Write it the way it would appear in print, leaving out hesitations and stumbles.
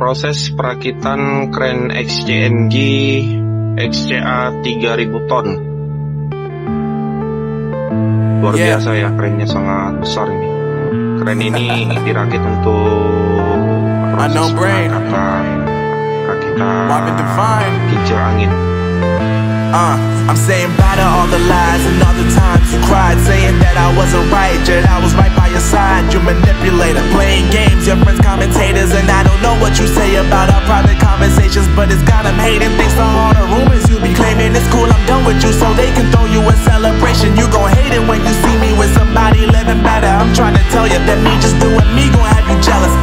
proses perakitan kren Xcmg XCA300 ton. Luar biasa ya, krennya sangat besar ini. Kren ini dirakit untuk proses pengangkatan rakitan kincir angin. I'm saying bye to all the lies and all the times you cried, saying that I wasn't right, yet I was right by your side. You manipulator, playing games, your friends commentators, and I don't know what you say about our private conversations, but it's got them hating. Thanks to all the rumors you be claiming, it's cool, I'm done with you, so they can throw you a celebration. You gon' hate it when you see me with somebody living better. I'm trying to tell you that me just doing me gon' have you jealous.